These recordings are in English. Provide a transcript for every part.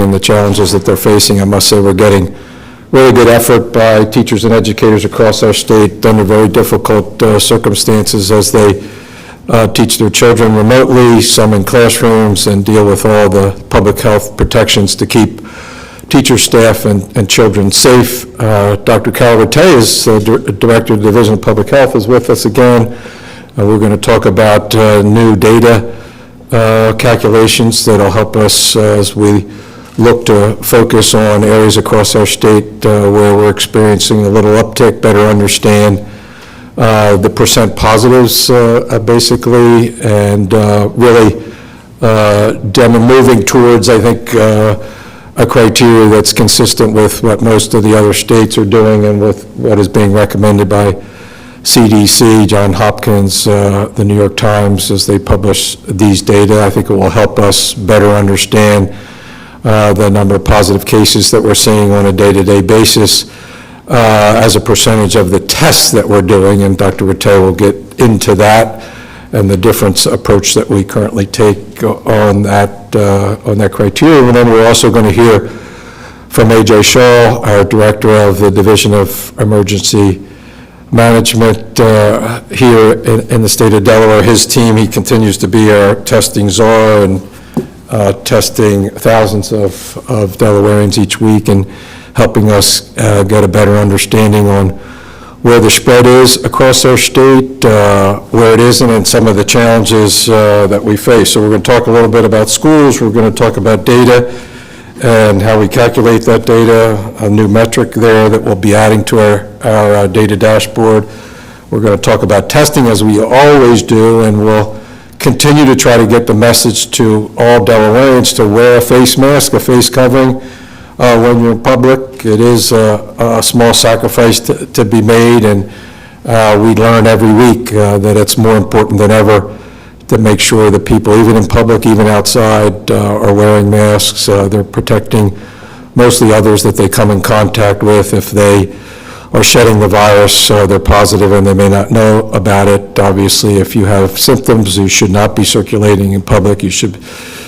and the challenges that they're facing. I must say we're getting really good effort by teachers and educators across our state under very difficult circumstances as they teach their children remotely, some in classrooms, and deal with all the public health protections to keep teachers, staff, and children safe. Dr. Karyl Rattay is Director of the Division of Public Health, is with us again. We're going to talk about new data calculations that will help us as we look to focus on areas across our state where we're experiencing a little uptick, better understand the percent positives basically, and really moving towards, I think, a criteria that's consistent with what most of the other states are doing and with what is being recommended by CDC, Johns Hopkins, the New York Times, as they publish these data. I think it will help us better understand the number of positive cases that we're seeing on a day-to-day basis as a percentage of the tests that we're doing, and Dr. Rattay will get into that and the different approach that we currently take on that criteria. And then we're also going to hear from A.J. Schall, our Director of the Division of Emergency Management here in the state of Delaware. His team, he continues to be our testing czar and testing thousands of Delawareans each week and helping us get a better understanding on where the spread is across our state, where it isn't, and some of the challenges that we face. So we're going to talk a little bit about schools. We're going to talk about data and how we calculate that data, a new metric there that we'll be adding to our data dashboard. We're going to talk about testing, as we always do, and we'll continue to try to get the message to all Delawareans to wear a face mask, a face covering when you're in public. It is a small sacrifice to be made, and we learn every week that it's more important than ever to make sure that people, even in public, even outside, are wearing masks. They're protecting mostly others that they come in contact with. If they are shedding the virus, they're positive and they may not know about it. Obviously, if you have symptoms, you should not be circulating in public. You should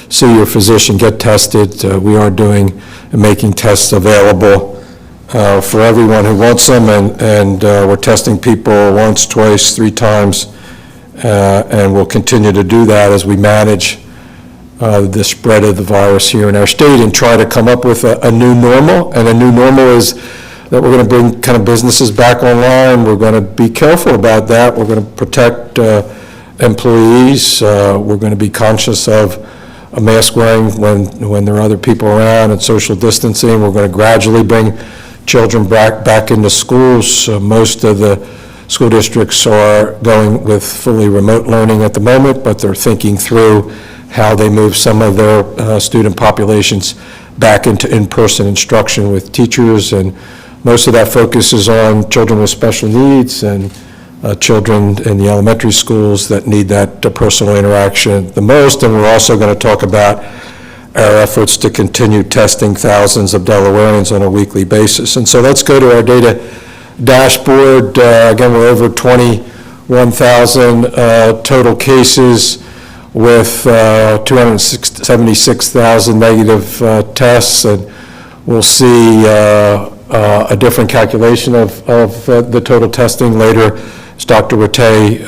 see your physician, get tested. We are doing and making tests available for everyone who wants them, and we're testing people once, twice, 3 times, and we'll continue to do that as we manage the spread of the virus here in our state and try to come up with a new normal. And a new normal is that we're going to bring kind of businesses back online. We're going to be careful about that. We're going to protect employees. We're going to be conscious of a mask wearing when there are other people around and social distancing. We're going to gradually bring children back into schools. Most of the school districts are going with fully remote learning at the moment, but they're thinking through how they move some of their student populations back into in-person instruction with teachers, and most of that focus is on children with special needs and children in the elementary schools that need that personal interaction the most. And we're also going to talk about our efforts to continue testing thousands of Delawareans on a weekly basis. And so let's go to our data dashboard. Again, we're over 21,000 total cases with 276,000 negative tests, and we'll see a different calculation of the total testing later as Dr. Rattay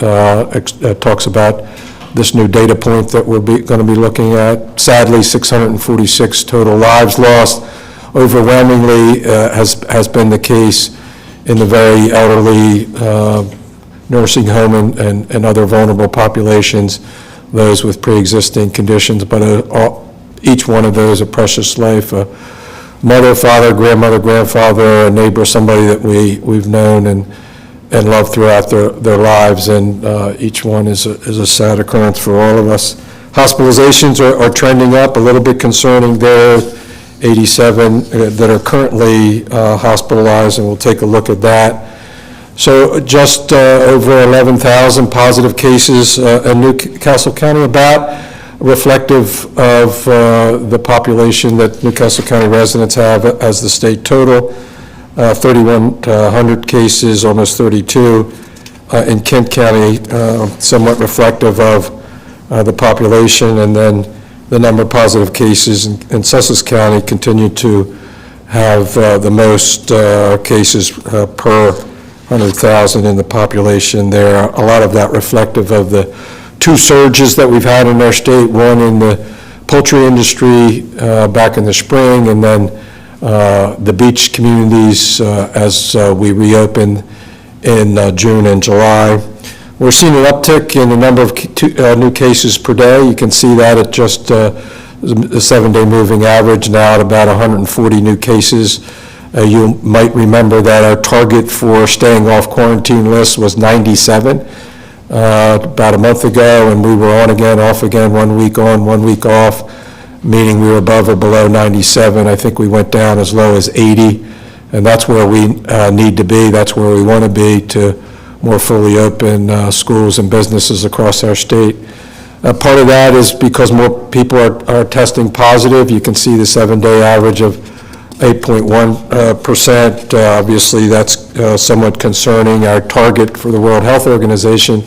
talks about this new data point that we're going to be looking at. Sadly, 646 total lives lost. Overwhelmingly has been the case in the very elderly, nursing home and other vulnerable populations, those with pre-existing conditions, but each one of those a precious life. Mother, father, grandmother, grandfather, a neighbor, somebody that we've known and loved throughout their lives, and each one is a sad occurrence for all of us. Hospitalizations are trending up, a little bit concerning there. 87 that are currently hospitalized, and we'll take a look at that. So just over 11,000 positive cases in Newcastle County, about reflective of the population that Newcastle County residents have as the state total. 3,100 cases, almost 32 in Kent County, somewhat reflective of the population. And then the number of positive cases in Sussex County continue to have the most cases per 100,000 in the population there. A lot of that reflective of the two surges that we've had in our state, one in the poultry industry back in the spring, and then the beach communities as we reopen in June and July. We're seeing an uptick in the number of new cases per day. You can see that at just the 7-day moving average now at about 140 new cases. You might remember that our target for staying off quarantine list was 97 about a month ago, and we were on again, off again, 1 week on, 1 week off, meaning we were above or below 97. I think we went down as low as 80, and that's where we need to be. That's where we want to be to more fully open schools and businesses across our state. Part of that is because more people are testing positive. You can see the 7-day average of 8.1%. Obviously, that's somewhat concerning. Our target for the World Health Organization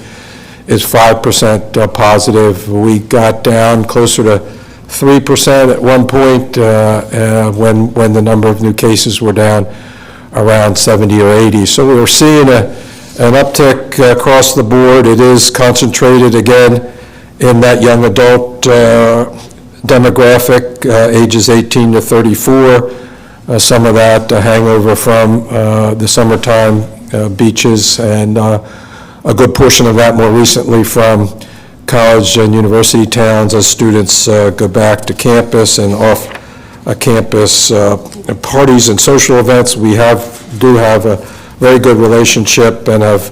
is 5% positive. We got down closer to 3% at one point when the number of new cases were down around 70 or 80. So we're seeing an uptick across the board. It is concentrated again in that young adult demographic, ages 18 to 34. Some of that hangover from the summertime beaches, and a good portion of that more recently from college and university towns as students go back to campus and off campus parties and social events. We do have a very good relationship and have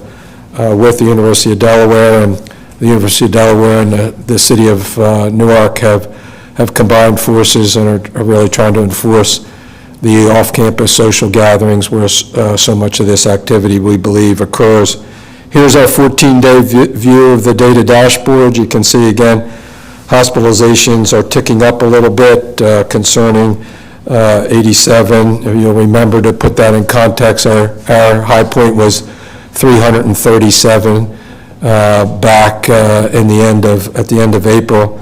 with the University of Delaware, and the University of Delaware and the city of Newark have combined forces and are really trying to enforce the off-campus social gatherings where so much of this activity we believe occurs. Here's our 14-day view of the data dashboard. You can see again, hospitalizations are ticking up a little bit concerning 87. You'll remember, to put that in context, our high point was 337 back at the end of April.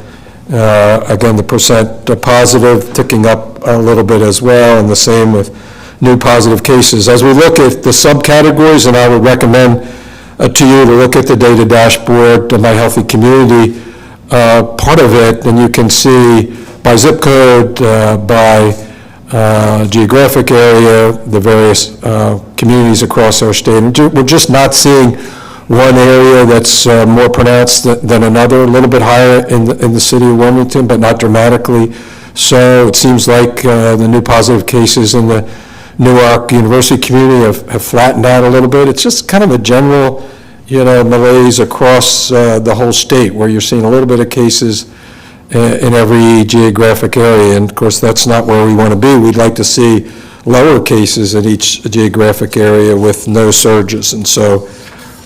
Again, the percent positive ticking up a little bit as well, and the same with new positive cases. As we look at the subcategories, and I would recommend to you to look at the data dashboard, My Healthy Community part of it, and you can see by zip code, by geographic area, the various communities across our state. And we're just not seeing one area that's more pronounced than another, a little bit higher in the city of Wilmington, but not dramatically. So it seems like the new positive cases in the Newark University community have flattened out a little bit. It's just kind of a general, malaise across the whole state, where you're seeing a little bit of cases in every geographic area. And of course, that's not where we want to be. We'd like to see lower cases in each geographic area with no surges. And so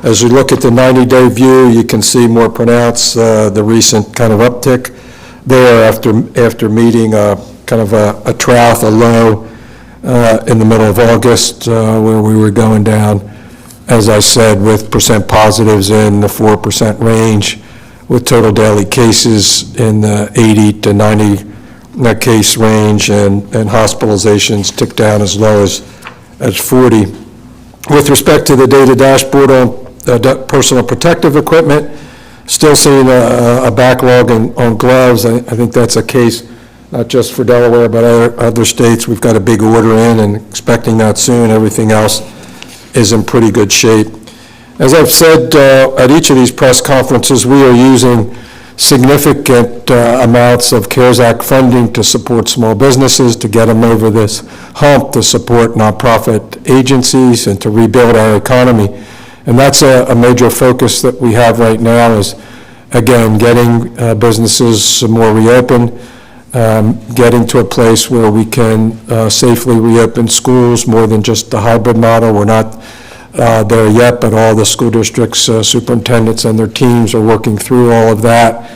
as we look at the 90-day view, you can see more pronounced the recent kind of uptick there after meeting kind of a trough, a low in the middle of August, where we were going down, as I said, with percent positives in the 4% range, with total daily cases in the 80 to 90 case range, and hospitalizations ticked down as low as 40. With respect to the data dashboard on personal protective equipment, still seeing a backlog on gloves. I think that's a case not just for Delaware, but other states. We've got a big order in and expecting that soon. Everything else is in pretty good shape. As I've said at each of these press conferences, we are using significant amounts of CARES Act funding to support small businesses, to get them over this hump, to support nonprofit agencies, and to rebuild our economy. And that's a major focus that we have right now, is, again, getting businesses more reopened, getting to a place where we can safely reopen schools, more than just the hybrid model. We're not there yet, but all the school districts, superintendents and their teams are working through all of that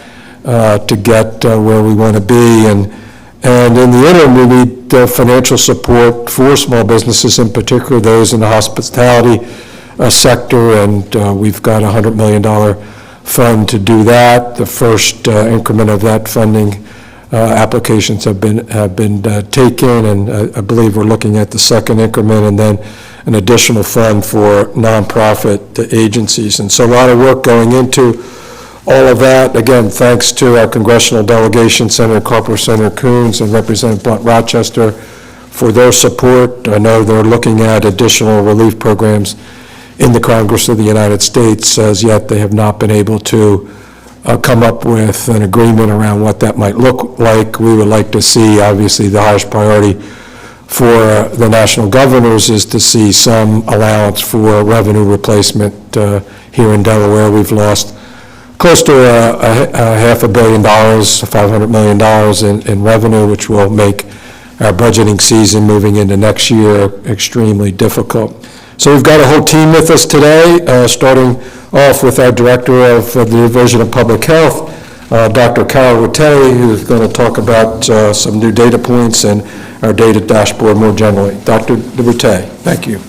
to get where we want to be. And in the interim, we need financial support for small businesses, in particular those in the hospitality sector, and we've got a $100 million fund to do that. The first increment of that funding applications have been taken, and I believe we're looking at the second increment, and then an additional fund for nonprofit agencies. And so a lot of work going into all of that. Again, thanks to our congressional delegation, Senator Carper, Senator Coons, and Representative Blunt Rochester for their support. I know they're looking at additional relief programs in the Congress of the United States. As yet, they have not been able to come up with an agreement around what that might look like. We would like to see, obviously, the highest priority for the national governors is to see some allowance for revenue replacement here in Delaware. We've lost close to $500 million, $500 million in revenue, which will make our budgeting season moving into next year extremely difficult. So we've got a whole team with us today, starting off with our Director of the Division of Public Health, Dr. Carl Rattay, who's going to talk about some new data points and our data dashboard more generally. Dr. Rattay, thank you.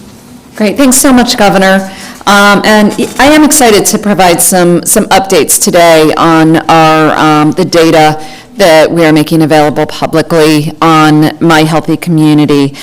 Great, thanks so much, Governor. And I am excited to provide some updates today on our the data that we are making available publicly on My Healthy Community.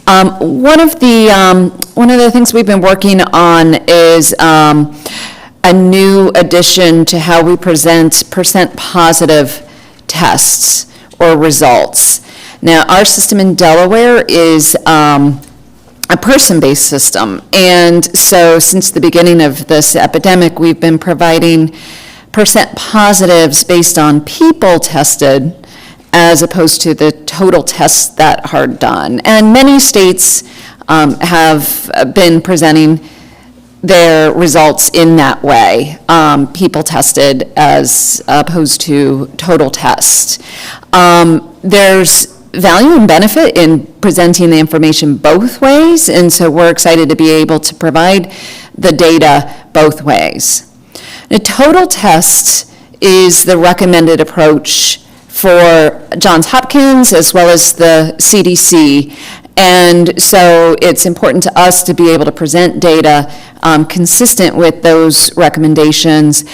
One of the things we've been working on is a new addition to how we present percent positive tests or results. Now, our system in Delaware is a person-based system, and so since the beginning of this epidemic, we've been providing percent positives based on people tested as opposed to the total tests that are done. And many states have been presenting their results in that way, people tested as opposed to total tests. There's value and benefit in presenting the information both ways, and so we're excited to be able to provide the data both ways. A total test is the recommended approach for Johns Hopkins as well as the CDC, and so it's important to us to be able to present data consistent with those recommendations,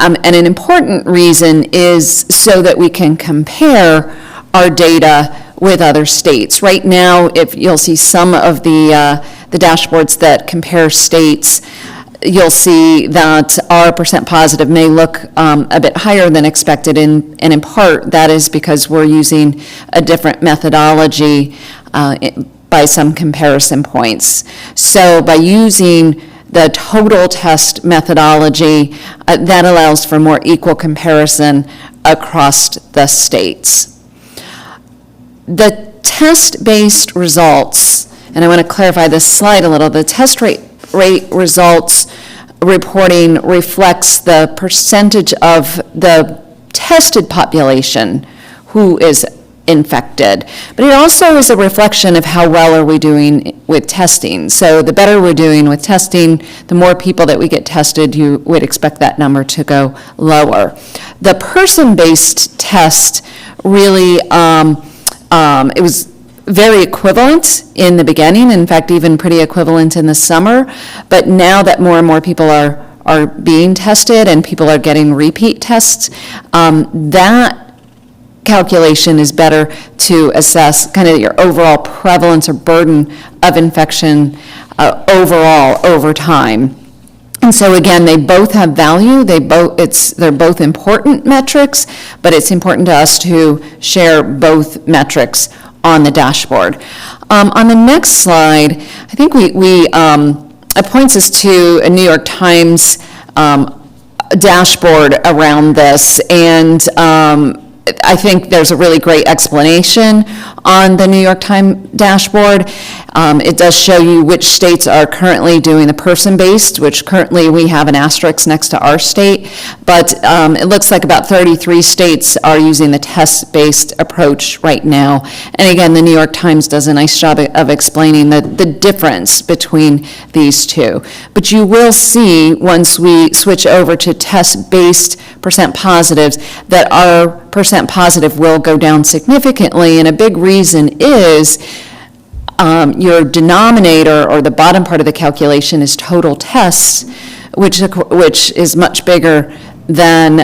and an important reason is so that we can compare our data with other states. Right now, if you'll see some of the dashboards that compare states, you'll see that our percent positive may look a bit higher than expected, and in part that is because we're using a different methodology by some comparison points. So by using the total test methodology, that allows for more equal comparison across the states. The test-based results, and I want to clarify this slide a little, the test rate results reporting reflects the percentage of the tested population who is infected, but it also is a reflection of how well are we doing with testing. So the better we're doing with testing, the more people that we get tested, you would expect that number to go lower. The person-based test really, it was very equivalent in the beginning, in fact, even pretty equivalent in the summer, but now that more and more people are being tested and people are getting repeat tests, that calculation is better to assess kind of your overall prevalence or burden of infection overall over time. And so again, they both have value. They're both important metrics, but it's important to us to share both metrics on the dashboard. On the next slide, I think it points us to a New York Times dashboard around this, and I think there's a really great explanation on the New York Times dashboard. It does show you which states are currently doing the person-based, which currently we have an asterisk next to our state, but it looks like about 33 states are using the test-based approach right now. And again, the New York Times does a nice job of explaining the difference between these two. But you will see, once we switch over to test-based percent positives, that our percent positive will go down significantly, and a big reason is your denominator, or the bottom part of the calculation, is total tests, which is much bigger than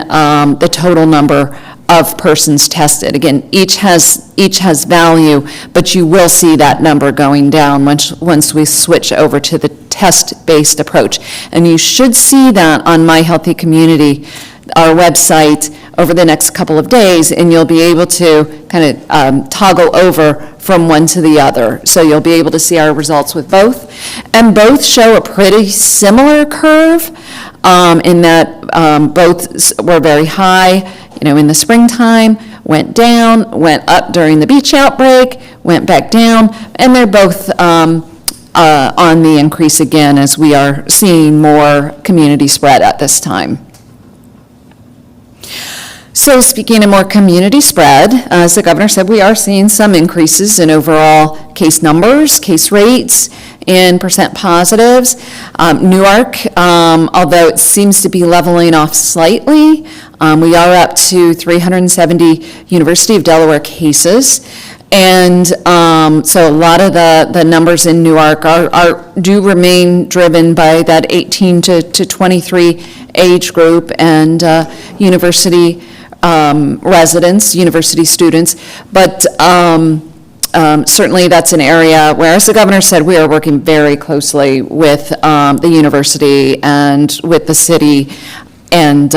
the total number of persons tested. Again, each has value, but you will see that number going down once we switch over to the test-based approach. And you should see that on My Healthy Community, our website, over the next couple of days, and you'll be able to kind of toggle over from one to the other. So you'll be able to see our results with both. And both show a pretty similar curve in that both were very high, in the springtime, went down, went up during the beach outbreak, went back down, and they're both on the increase again as we are seeing more community spread at this time. So speaking of more community spread, as the governor said, we are seeing some increases in overall case numbers, case rates, and percent positives. Newark, although it seems to be leveling off slightly, we are up to 370 University of Delaware cases. And so a lot of the numbers in Newark do remain driven by that 18 to 23 age group and university residents, university students, but certainly that's an area where, as the governor said, we are working very closely with the university and with the city and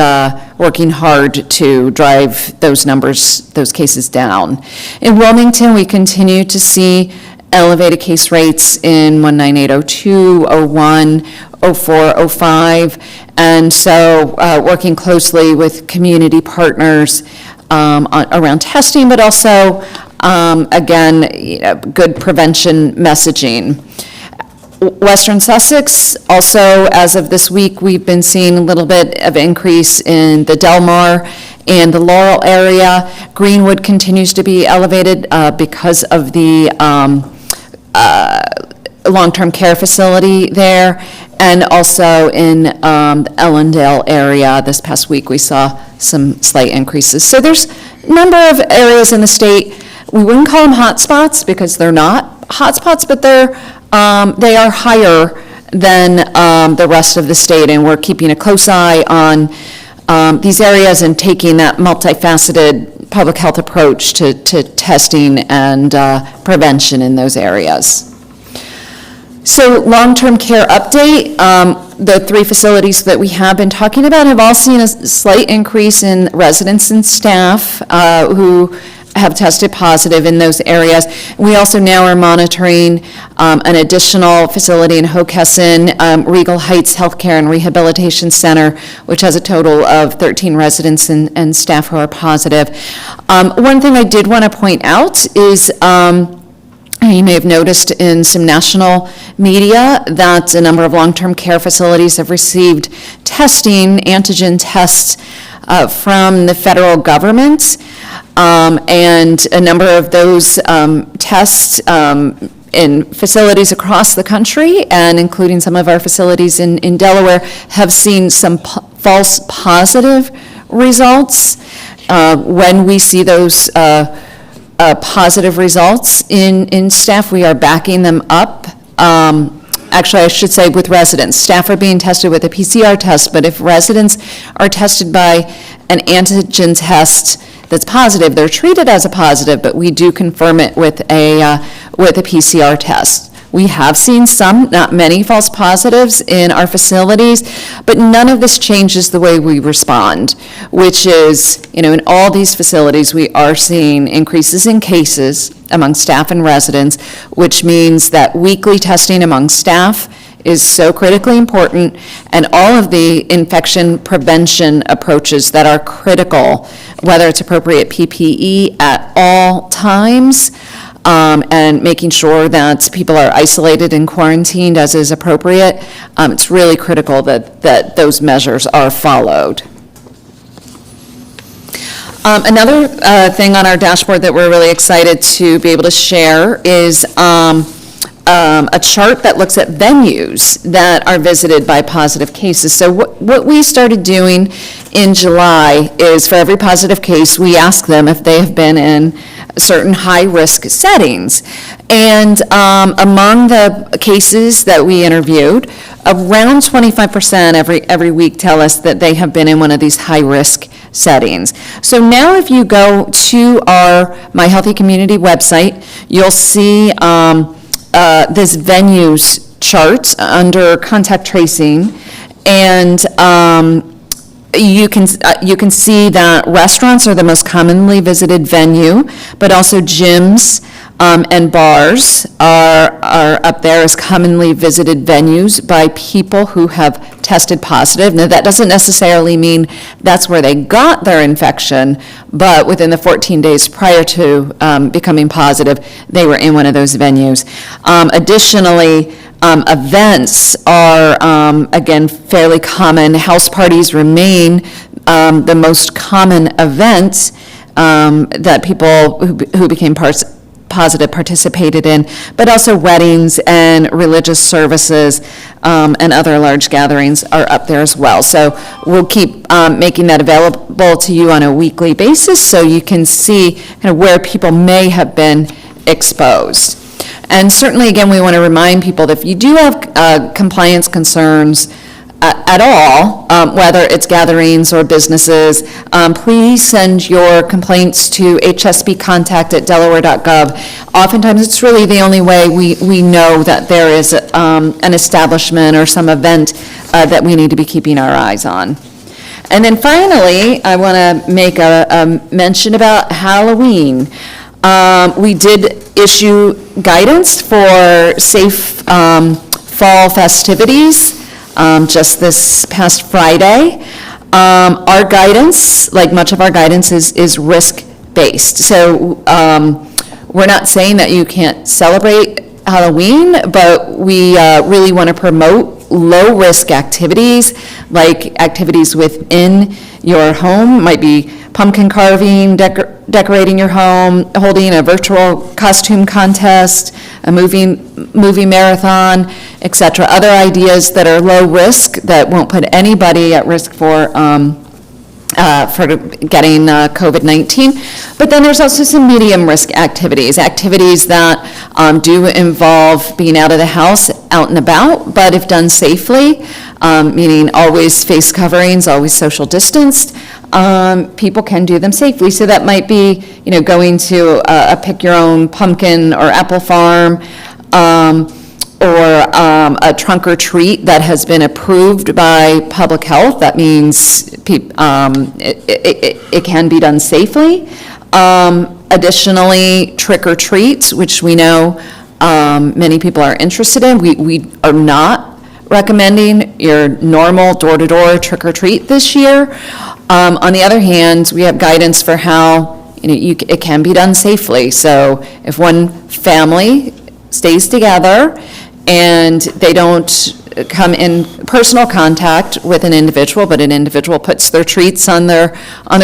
working hard to drive those numbers, those cases down. In Wilmington, we continue to see elevated case rates in 19802, 01, 04, 05, and so working closely with community partners around testing, but also, again, good prevention messaging. Western Sussex, also, as of this week, we've been seeing a little bit of increase in the Delmar and the Laurel area. Greenwood continues to be elevated because of the long-term care facility there, and also in the Ellendale area. This past week, we saw some slight increases. So there's a number of areas in the state. We wouldn't call them hotspots because they're not hotspots, but they are higher than the rest of the state, and we're keeping a close eye on these areas and taking that multifaceted public health approach to testing and prevention in those areas. So long-term care update, the 3 facilities that we have been talking about have all seen a slight increase in residents and staff who have tested positive in those areas. We also now are monitoring an additional facility in Hockessin, Regal Heights Healthcare and Rehabilitation Center, which has a total of 13 residents and staff who are positive. One thing I did want to point out is you may have noticed in some national media that a number of long-term care facilities have received testing, antigen tests from the federal government. And a number of those tests in facilities across the country, and including some of our facilities in Delaware, have seen some false positive results. When we see those positive results in staff, we are backing them up. Actually, I should say with residents. Staff are being tested with a PCR test, but if residents are tested by an antigen test that's positive, they're treated as a positive, but we do confirm it with a PCR test. We have seen some, not many, false positives in our facilities, but none of this changes the way we respond, which is, in all these facilities, we are seeing increases in cases among staff and residents, which means that weekly testing among staff is so critically important, and all of the infection prevention approaches that are critical, whether it's appropriate PPE at all times, and making sure that people are isolated and quarantined as is appropriate. It's really critical that those measures are followed. Another thing on our dashboard that we're really excited to be able to share is a chart that looks at venues that are visited by positive cases. So what we started doing in July is, for every positive case, we ask them if they have been in certain high-risk settings. And among the cases that we interviewed, around 25% every week tell us that they have been in one of these high-risk settings. So now if you go to our My Healthy Community website, you'll see this venues chart under contact tracing, and you can see that restaurants are the most commonly visited venue, but also gyms and bars are up there as commonly visited venues by people who have tested positive. Now, that doesn't necessarily mean that's where they got their infection, but within the 14 days prior to becoming positive, they were in one of those venues. Additionally, events are, again, fairly common. House parties remain the most common event that people who became positive participated in, but also weddings and religious services and other large gatherings are up there as well. So we'll keep making that available to you on a weekly basis so you can see kind of where people may have been exposed. And certainly, again, we want to remind people that if you do have compliance concerns at all, whether it's gatherings or businesses, please send your complaints to hsbcontact@delaware.gov. Oftentimes, it's really the only way we know that there is an establishment or some event that we need to be keeping our eyes on. And then finally, I want to make a mention about Halloween. We did issue guidance for safe fall festivities just this past Friday. Our guidance, like much of our guidance, is risk-based. So we're not saying that you can't celebrate Halloween, but we really want to promote low-risk activities, like activities within your home. Might be pumpkin carving, decorating your home, holding a virtual costume contest, a movie marathon, etc. Other ideas that are low risk that won't put anybody at risk for getting COVID-19. But then there's also some medium risk activities that do involve being out of the house, out and about, but if done safely, meaning always face coverings, always social distanced, people can do them safely. So that might be, going to a pick your own pumpkin or apple farm, or a trunk or treat that has been approved by public health. That means it can be done safely. Additionally, trick or treats, which we know many people are interested in. We are not recommending your normal door-to-door trick or treat this year. On the other hand, we have guidance for how it can be done safely. So if one family stays together and they don't come in personal contact with an individual, but an individual puts their treats on their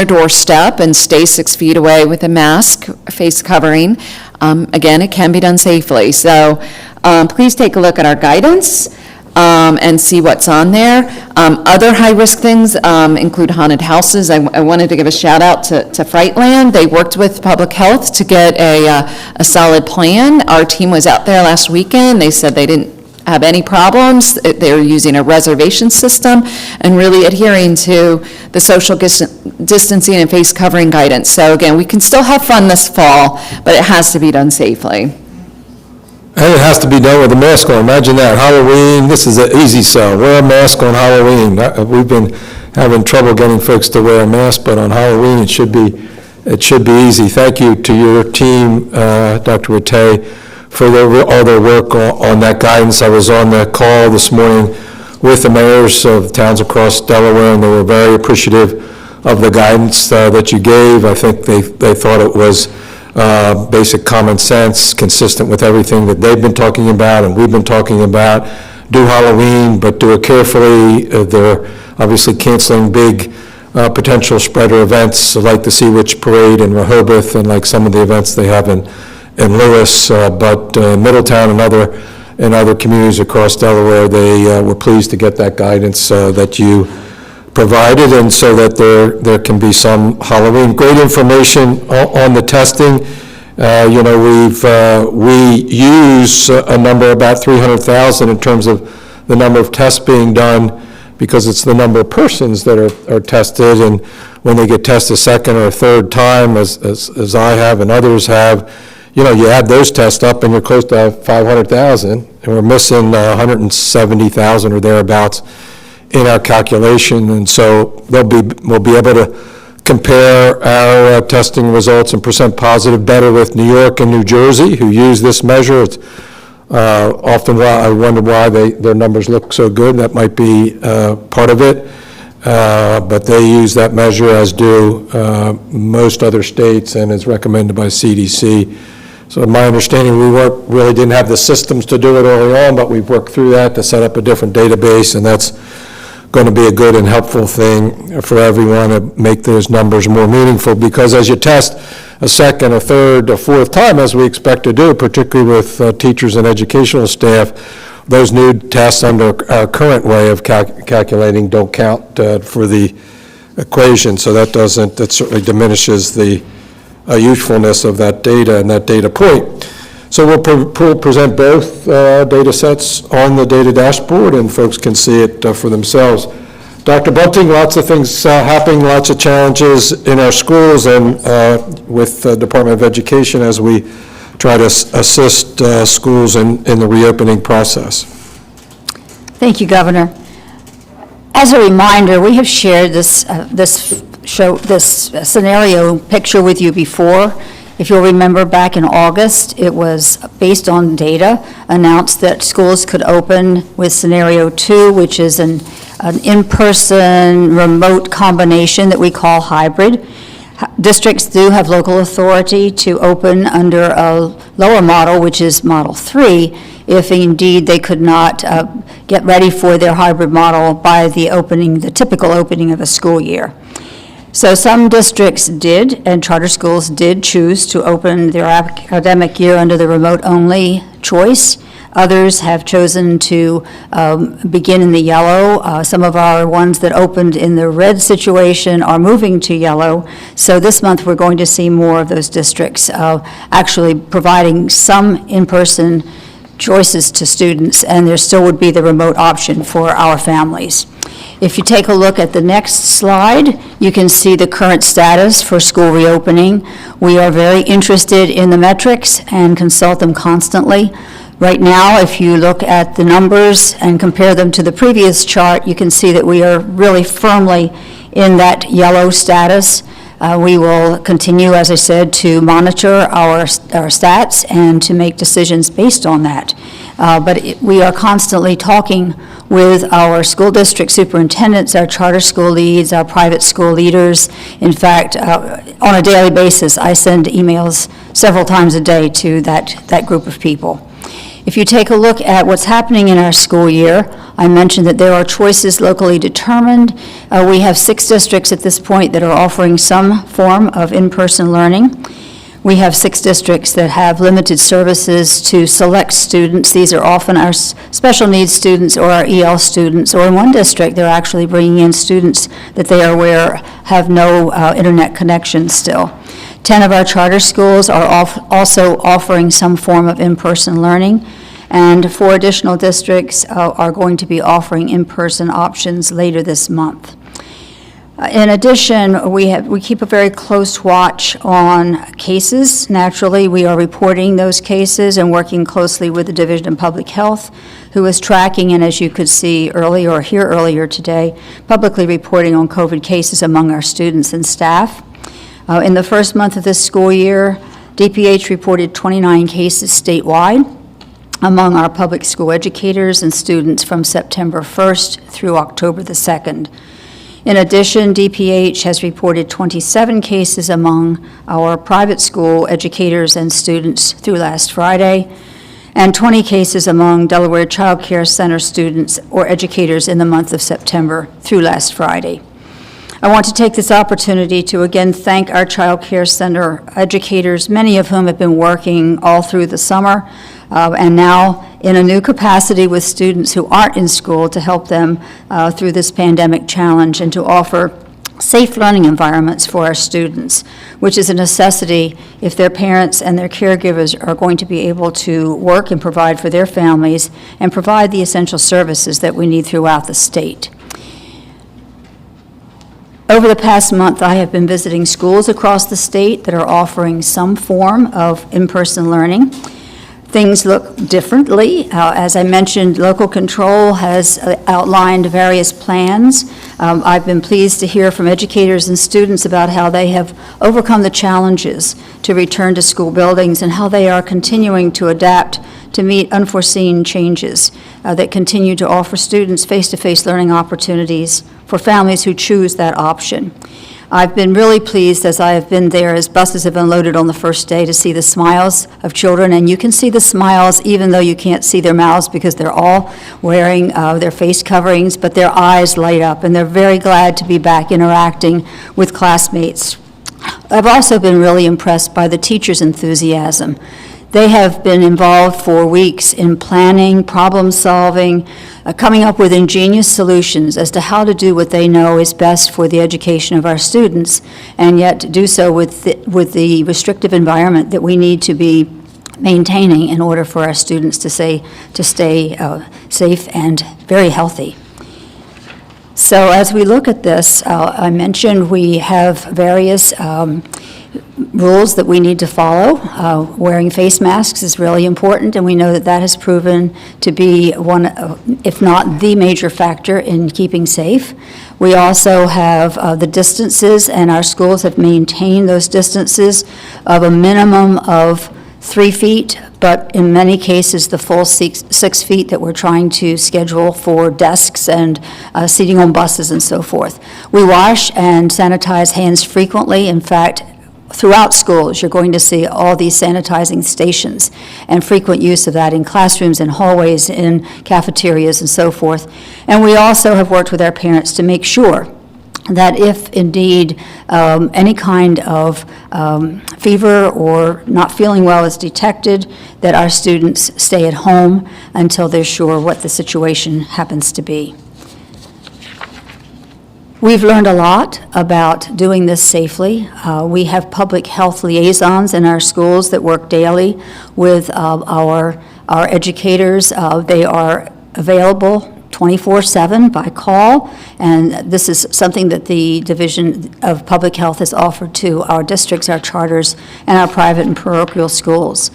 doorstep and stays 6 feet away with a mask, face covering, again, it can be done safely. So please take a look at our guidance and see what's on there. Other high-risk things include haunted houses. I wanted to give a shout-out to Frightland. They worked with public health to get a solid plan. Our team was out there last weekend. They said they didn't have any problems. They're using a reservation system and really adhering to the social distancing and face covering guidance. So again, we can still have fun this fall, but it has to be done safely. And it has to be done with a mask on. Imagine that, Halloween, this is an easy sell. Wear a mask on Halloween. We've been having trouble getting folks to wear a mask, but on Halloween, it should be easy. Thank you to your team, Dr. Rattay, for all their work on that guidance. I was on the call this morning with the mayors of towns across Delaware, and they were very appreciative of the guidance that you gave. I think they thought it was basic common sense, consistent with everything that they've been talking about and we've been talking about. Do Halloween, but do it carefully. They're obviously canceling big potential spreader events like the Sea Witch Parade in Rehoboth and like some of the events they have in Lewis, but Middletown and other communities across Delaware, they were pleased to get that guidance that you provided, and so that there can be some Halloween. Great information on the testing. We use a number about 300,000 in terms of the number of tests being done because it's the number of persons that are tested, and when they get tested a second or a third time, as I have and others have, you know, you add those tests up and you're close to 500,000, and we're missing 170,000 or thereabouts in our calculation, and so we'll be able to compare our testing results and percent positive better with New York and New Jersey, who use this measure. It's often why I wonder why their numbers look so good. That might be part of it, but they use that measure, as do most other states, and is recommended by CDC. So in my understanding, we didn't have the systems to do it early on, but we've worked through that to set up a different database, and that's going to be a good and helpful thing for everyone to make those numbers more meaningful, because as you test a second, a third, a fourth time, as we expect to do, particularly with teachers and educational staff, those new tests under our current way of calculating don't count for the equation. So that certainly diminishes the usefulness of that data and that data point. So we'll present both data sets on the data dashboard, and folks can see it for themselves. Dr. Bunting, lots of things happening, lots of challenges in our schools and with the Department of Education as we try to assist schools in the reopening process. Thank you, Governor. As a reminder, we have shared this scenario picture with you before. If you'll remember, back in August, it was based on data announced that schools could open with scenario 2, which is an in-person remote combination that we call hybrid. Districts do have local authority to open under a lower model, which is model 3, if indeed they could not get ready for their hybrid model by the typical opening of a school year. So some districts did, and charter schools did choose to open their academic year under the remote-only choice. Others have chosen to begin in the yellow. Some of our ones that opened in the red situation are moving to yellow. So this month, we're going to see more of those districts actually providing some in-person choices to students, and there still would be the remote option for our families. If you take a look at the next slide, you can see the current status for school reopening. We are very interested in the metrics and consult them constantly. Right now, if you look at the numbers and compare them to the previous chart, you can see that we are really firmly in that yellow status. We will continue, as I said, to monitor our stats and to make decisions based on that. But we are constantly talking with our school district superintendents, our charter school leads, our private school leaders. In fact, on a daily basis, I send emails several times a day to that group of people. If you take a look at what's happening in our school year, I mentioned that there are choices locally determined. We have 6 districts at this point that are offering some form of in-person learning. We have 6 districts that have limited services to select students. These are often our special needs students or our EL students, or in one district, they're actually bringing in students that they are aware have no internet connection still. 10 of our charter schools are also offering some form of in-person learning, and 4 additional districts are going to be offering in-person options later this month. In addition, we keep a very close watch on cases. Naturally, we are reporting those cases and working closely with the Division of Public Health, who is tracking, and as you could see earlier or hear earlier today, publicly reporting on COVID cases among our students and staff. In the first month of this school year, DPH reported 29 cases statewide among our public school educators and students from September 1st through October the 2nd. In addition, DPH has reported 27 cases among our private school educators and students through last Friday, and 20 cases among Delaware Child Care Center students or educators in the month of September through last Friday. I want to take this opportunity to again thank our Child Care Center educators, many of whom have been working all through the summer and now in a new capacity with students who aren't in school to help them through this pandemic challenge and to offer safe learning environments for our students, which is a necessity if their parents and their caregivers are going to be able to work and provide for their families and provide the essential services that we need throughout the state. Over the past month, I have been visiting schools across the state that are offering some form of in-person learning. Things look differently. As I mentioned, local control has outlined various plans. I've been pleased to hear from educators and students about how they have overcome the challenges to return to school buildings and how they are continuing to adapt to meet unforeseen changes that continue to offer students face-to-face learning opportunities for families who choose that option. I've been really pleased as I have been there as buses have unloaded on the first day to see the smiles of children, and you can see the smiles even though you can't see their mouths because they're all wearing their face coverings, but their eyes light up, and they're very glad to be back interacting with classmates. I've also been really impressed by the teachers' enthusiasm. They have been involved for weeks in planning, problem solving, coming up with ingenious solutions as to how to do what they know is best for the education of our students, and yet do so with the restrictive environment that we need to be maintaining in order for our students to stay safe and very healthy. So as we look at this, I mentioned we have various rules that we need to follow. Wearing face masks is really important, and we know that that has proven to be one, if not the major factor in keeping safe. We also have the distances, and our schools have maintained those distances of a minimum of 3 feet, but in many cases, the full 6 feet that we're trying to schedule for desks and seating on buses and so forth. We wash and sanitize hands frequently. In fact, throughout schools, you're going to see all these sanitizing stations and frequent use of that in classrooms, in hallways, in cafeterias, and so forth. And we also have worked with our parents to make sure that if indeed any kind of fever or not feeling well is detected, that our students stay at home until they're sure what the situation happens to be. We've learned a lot about doing this safely. We have public health liaisons in our schools that work daily with our educators. They are available 24/7 by call, and this is something that the Division of Public Health has offered to our districts, our charters, and our private and parochial schools.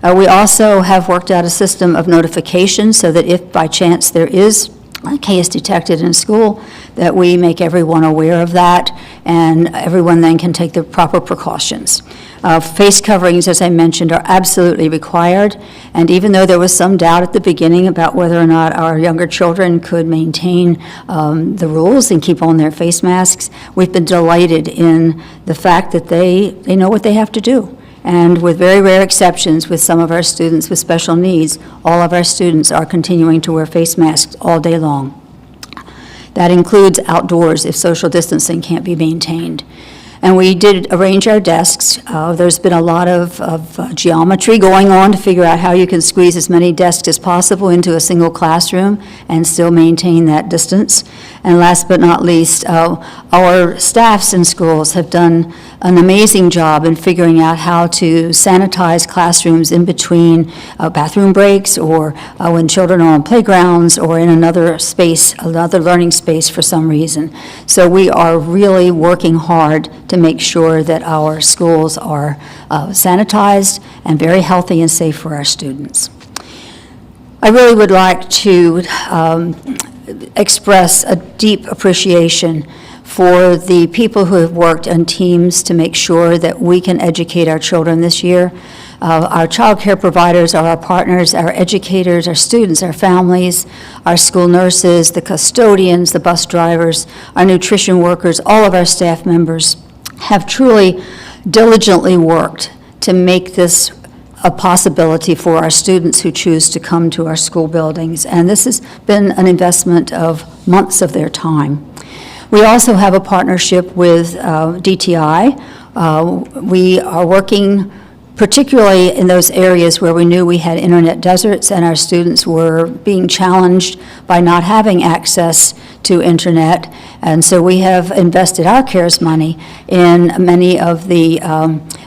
We also have worked out a system of notification so that if by chance there is a case detected in school, that we make everyone aware of that, and everyone then can take the proper precautions. Face coverings, as I mentioned, are absolutely required, and even though there was some doubt at the beginning about whether or not our younger children could maintain the rules and keep on their face masks, we've been delighted in the fact that they know what they have to do. And with very rare exceptions, with some of our students with special needs, all of our students are continuing to wear face masks all day long. That includes outdoors if social distancing can't be maintained. And we did arrange our desks. There's been a lot of geometry going on to figure out how you can squeeze as many desks as possible into a single classroom and still maintain that distance. And last but not least, our staffs in schools have done an amazing job in figuring out how to sanitize classrooms in between bathroom breaks, or when children are on playgrounds or in another space, another learning space for some reason. So we are really working hard to make sure that our schools are sanitized and very healthy and safe for our students. I really would like to express a deep appreciation for the people who have worked on teams to make sure that we can educate our children this year. Our child care providers are our partners, our educators, our students, our families, our school nurses, the custodians, the bus drivers, our nutrition workers, all of our staff members have truly diligently worked to make this a possibility for our students who choose to come to our school buildings. And this has been an investment of months of their time. We also have a partnership with DTI. We are working particularly in those areas where we knew we had internet deserts and our students were being challenged by not having access to internet. And so we have invested our CARES money in many of the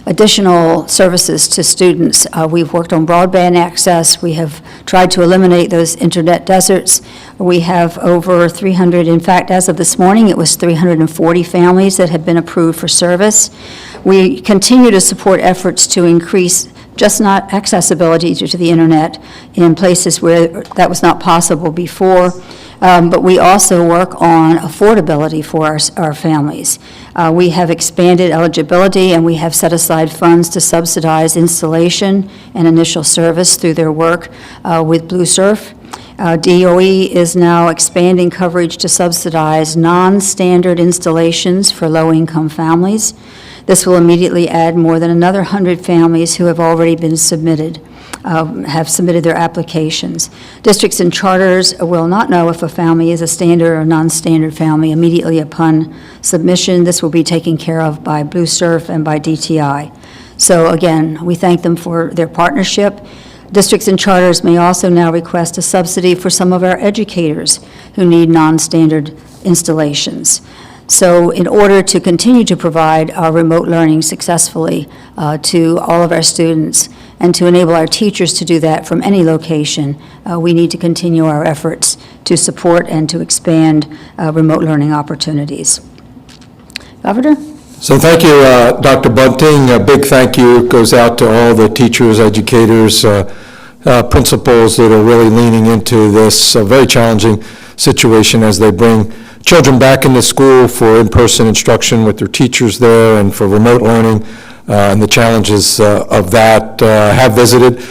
additional services to students. We've worked on broadband access. We have tried to eliminate those internet deserts. We have over 300, in fact, as of this morning, it was 340 families that have been approved for service. We continue to support efforts to increase just not accessibility to the internet in places where that was not possible before, but we also work on affordability for our families. We have expanded eligibility, and we have set aside funds to subsidize installation and initial service through their work with Blue Surf. DOE is now expanding coverage to subsidize non-standard installations for low-income families. This will immediately add more than another 100 families who have already been submitted, have submitted their applications. Districts and charters will not know if a family is a standard or non-standard family immediately upon submission. This will be taken care of by Blue Surf and by DTI. So again, we thank them for their partnership. Districts and charters may also now request a subsidy for some of our educators who need non-standard installations. So in order to continue to provide our remote learning successfully to all of our students and to enable our teachers to do that from any location, we need to continue our efforts to support and to expand remote learning opportunities. Governor? So thank you, Dr. Bunting. A big thank you goes out to all the teachers, educators, principals that are really leaning into this very challenging situation as they bring children back into school for in-person instruction with their teachers there and for remote learning and the challenges of that. Have visited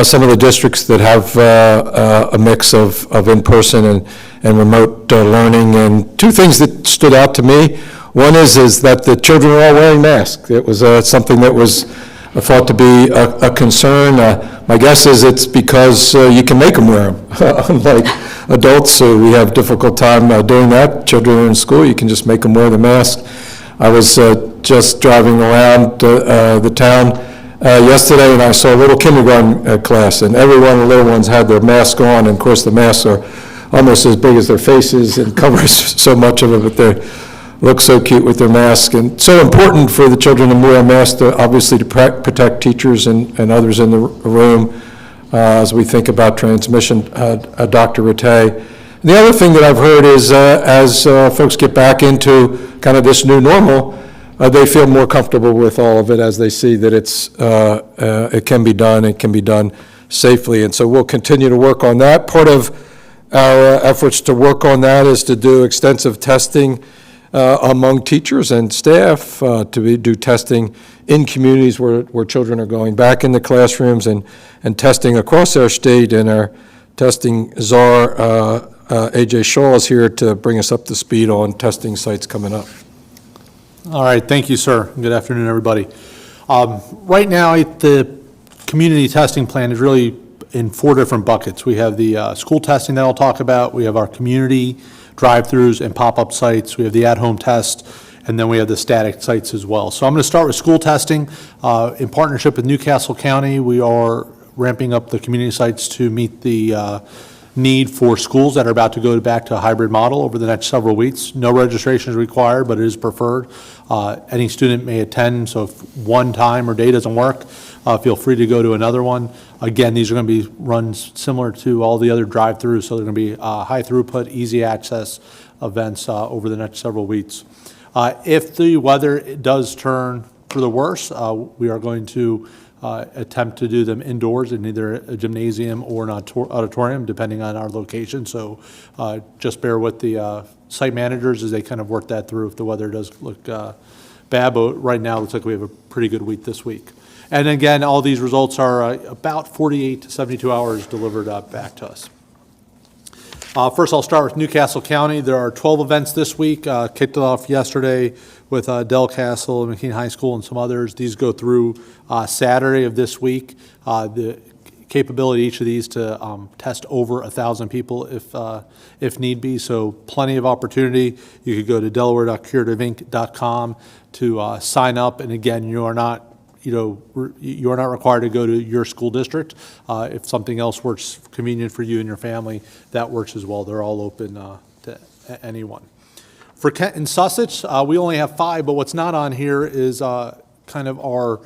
some of the districts that have a mix of in-person and remote learning, and two things that stood out to me. One is that the children are all wearing masks. It was something that was thought to be a concern. My guess is it's because you can make them wear them. Unlike adults, we have difficult time doing that. Children are in school, you can just make them wear the mask. I was just driving around the town yesterday, and I saw a little kindergarten class, and every one of the little ones had their mask on, and of course the masks are almost as big as their faces and covers so much of it, but they look so cute with their mask. And so important for the children to wear a mask, obviously to protect teachers and others in the room as we think about transmission. Dr. Rattay. The other thing that I've heard is as folks get back into kind of this new normal, they feel more comfortable with all of it as they see that it can be done safely. And so we'll continue to work on that. Part of our efforts to work on that is to do extensive testing among teachers and staff, to do testing in communities where children are going back in the classrooms, and testing across our state. And our testing czar, A.J. Schall, is here to bring us up to speed on testing sites coming up. All right, thank you, sir. Good afternoon, everybody. Right now, the community testing plan is really in 4 different buckets. We have the school testing that I'll talk about. We have our community drive-throughs and pop-up sites. We have the at-home test, and then we have the static sites as well. So I'm going to start with school testing. In partnership with Newcastle County, we are ramping up the community sites to meet the need for schools that are about to go back to a hybrid model over the next several weeks. No registration is required, but it is preferred. Any student may attend, so if one time or day doesn't work, feel free to go to another one. Again, these are going to be run similar to all the other drive-throughs, so they're going to be high throughput, easy access events over the next several weeks. If the weather does turn for the worse, we are going to attempt to do them indoors in either a gymnasium or an auditorium, depending on our location. So just bear with the site managers as they kind of work that through if the weather does look bad. But right now, it looks like we have a pretty good week this week. And again, all these results are about 48 to 72 hours delivered back to us. First, I'll start with Newcastle County. There are 12 events this week, kicked off yesterday with Del Castle, McKean High School, and some others. These go through Saturday of this week. The capability each of these to test over 1,000 people if need be, so plenty of opportunity. You could go to delaware.curativeInc.com to sign up, and again, you are not required to go to your school district. If something else works convenient for you and your family, that works as well. They're all open to anyone. For Kent and Sussex, we only have 5, but what's not on here is kind of our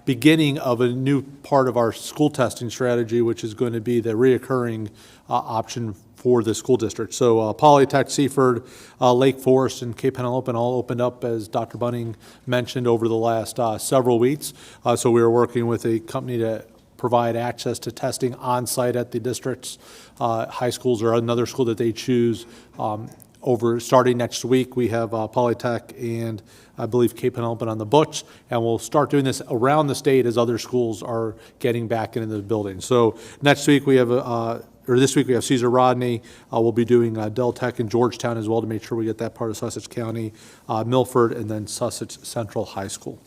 beginning of a new part of our school testing strategy, which is going to be the reoccurring option for the school district. So Polytech, Seaford, Lake Forest, and Cape Henlopen all opened up, as Dr. Bunting mentioned, over the last several weeks. So we are working with a company to provide access to testing on-site at the districts, high schools, or another school that they choose. Starting next week, we have Polytech and I believe Cape Henlopen on the books, and we'll start doing this around the state as other schools are getting back into the building. So next week we have, or this week we have Cesar Rodney. We'll be doing Del Tech in Georgetown as well to make sure we get that part of Sussex County, Milford, and then Sussex Central High School.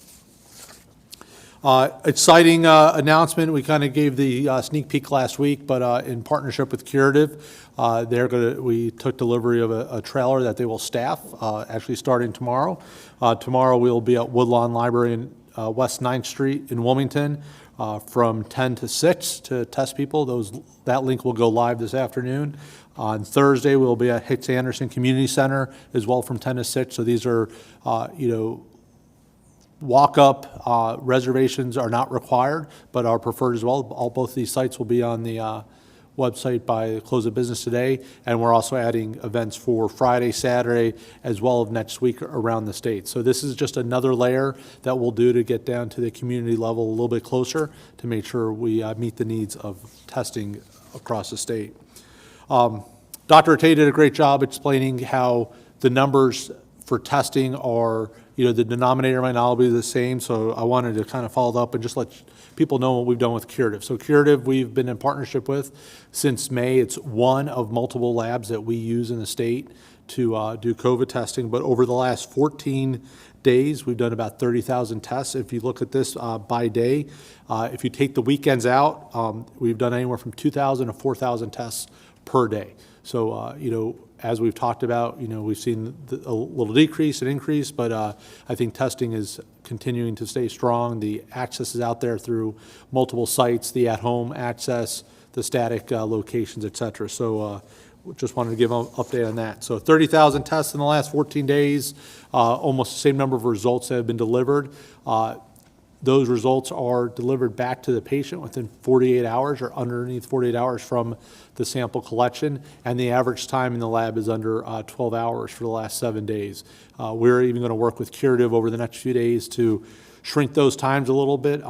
Exciting announcement. We kind of gave the sneak peek last week, but in partnership with Curative, we took delivery of a trailer that they will staff, actually starting tomorrow. Tomorrow we'll be at Woodlawn Library in West 9th Street in Wilmington from 10 to 6 to test people. That link will go live this afternoon. On Thursday, we'll be at Hicks Anderson Community Center as well from 10 to 6. So these are, walk-up reservations are not required, but are preferred as well. Both of these sites will be on the website by close of business today, and we're also adding events for Friday, Saturday, as well as next week around the state. So this is just another layer that we'll do to get down to the community level a little bit closer to make sure we meet the needs of testing across the state. Dr. Rattay did a great job explaining how the numbers for testing are, the denominator might not all be the same, so I wanted to kind of follow up and just let people know what we've done with Curative. So Curative, we've been in partnership with since May. It's one of multiple labs that we use in the state to do COVID testing, but over the last 14 days, we've done about 30,000 tests. If you look at this by day, if you take the weekends out, we've done anywhere from 2,000 to 4,000 tests per day. So, as we've talked about, we've seen a little decrease and increase, but I think testing is continuing to stay strong. The access is out there through multiple sites, the at-home access, the static locations, et cetera. So just wanted to give an update on that. So 30,000 tests in the last 14 days, almost the same number of results that have been delivered. Those results are delivered back to the patient within 48 hours or underneath 48 hours from the sample collection, and the average time in the lab is under 12 hours for the last 7 days. We're even going to work with Curative over the next few days to shrink those times a little bit.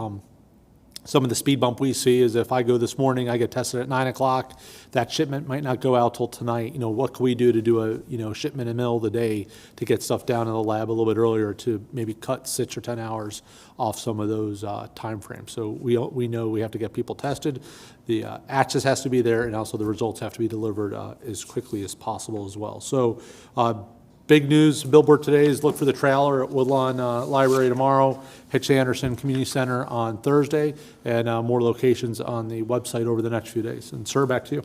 Some of the speed bump we see is if I go this morning, I get tested at 9 o'clock, that shipment might not go out till tonight. What can we do to do a shipment in the middle of the day to get stuff down in the lab a little bit earlier to maybe cut 6 or 10 hours off some of those time frames. So we know we have to get people tested. The access has to be there, and also the results have to be delivered as quickly as possible as well. So big news, billboard today is look for the trailer at Woodlawn Library tomorrow, Hicks Anderson Community Center on Thursday, and more locations on the website over the next few days. And sir, back to you.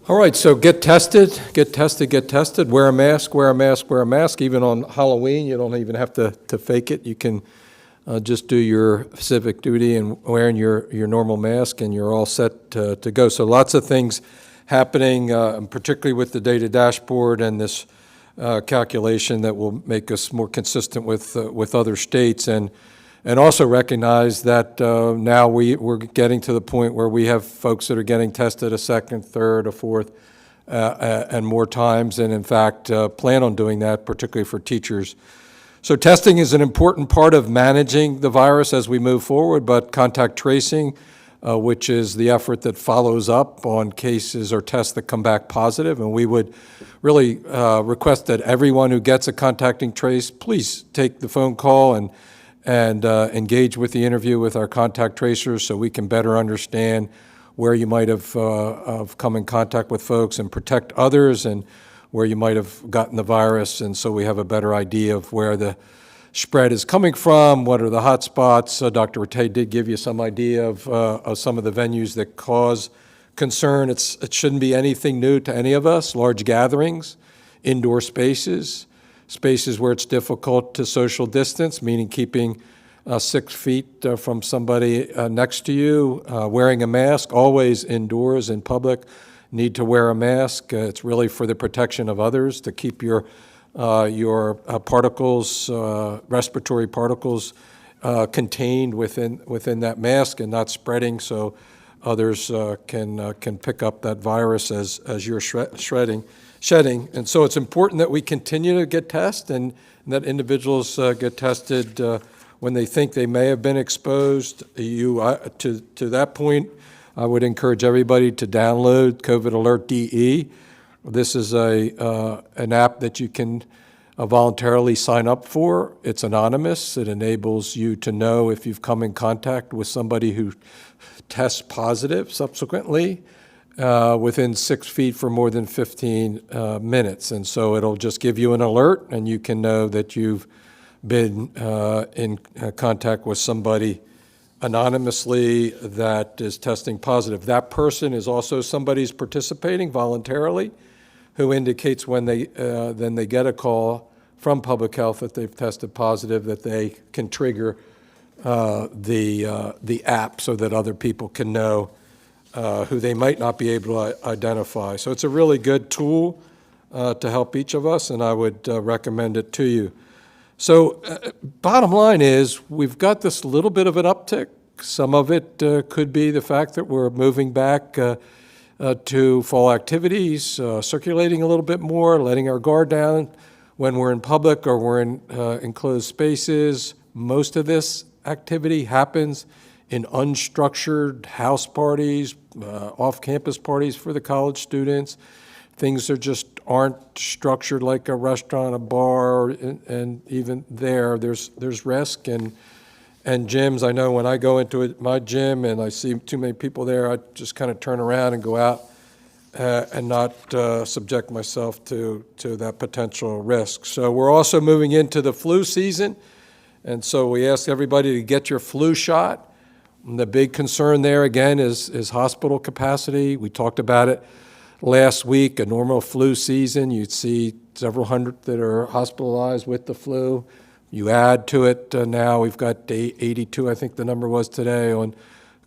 All right, so get tested, get tested, get tested. Wear a mask, wear a mask, wear a mask. Even on Halloween, you don't even have to fake it. You can just do your civic duty and wearing your normal mask, and you're all set to go. So lots of things happening, particularly with the data dashboard and this calculation that will make us more consistent with other states, and also recognize that now we're getting to the point where we have folks that are getting tested a second, third, a fourth, and more times, and in fact plan on doing that, particularly for teachers. So testing is an important part of managing the virus as we move forward, but contact tracing, which is the effort that follows up on cases or tests that come back positive. And we would really request that everyone who gets a contacting trace, please take the phone call and engage with the interview with our contact tracers so we can better understand where you might have come in contact with folks and protect others, and where you might have gotten the virus, and so we have a better idea of where the spread is coming from, what are the hot spots. Dr. Rattay did give you some idea of some of the venues that cause concern. It shouldn't be anything new to any of us. Large gatherings, indoor spaces, spaces where it's difficult to social distance, meaning keeping 6 feet from somebody next to you, wearing a mask, always indoors in public, need to wear a mask. It's really for the protection of others, to keep your particles, respiratory particles, contained within that mask and not spreading, so others can pick up that virus as you're shedding. And so it's important that we continue to get tested and that individuals get tested when they think they may have been exposed. To that point, I would encourage everybody to download COVID Alert DE. This is an app that you can voluntarily sign up for. It's anonymous. It enables you to know if you've come in contact with somebody who tests positive subsequently within 6 feet for more than 15 minutes. And so it'll just give you an alert, and you can know that you've been in contact with somebody anonymously that is testing positive. That person is also somebody who's participating voluntarily, who indicates when then they get a call from public health that they've tested positive, that they can trigger the app so that other people can know who they might not be able to identify. So it's a really good tool to help each of us, and I would recommend it to you. So bottom line is, we've got this little bit of an uptick. Some of it could be the fact that we're moving back to fall activities, circulating a little bit more, letting our guard down when we're in public or we're in enclosed spaces. Most of this activity happens in unstructured house parties, off-campus parties for the college students. Things aren't structured like a restaurant, a bar, and even there's risk. And gyms, I know when I go into my gym and I see too many people there, I just kind of turn around and go out and not subject myself to that potential risk. So we're also moving into the flu season, and so we ask everybody to get your flu shot. And the big concern there, again, is hospital capacity. We talked about it last week. A normal flu season, you'd see several hundred that are hospitalized with the flu. You add to it now, we've got 82, I think the number was today, on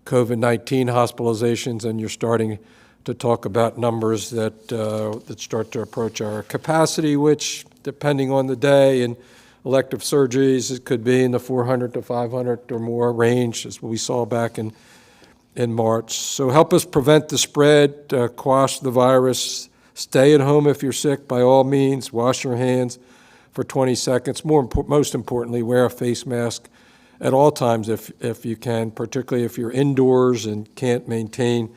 COVID-19 hospitalizations, and you're starting to talk about numbers that start to approach our capacity, which, depending on the day and elective surgeries, it could be in the 400 to 500 or more range, as we saw back in March. So help us prevent the spread, quash the virus. Stay at home if you're sick, by all means. Wash your hands for 20 seconds. Most importantly, wear a face mask at all times if you can, particularly if you're indoors and can't maintain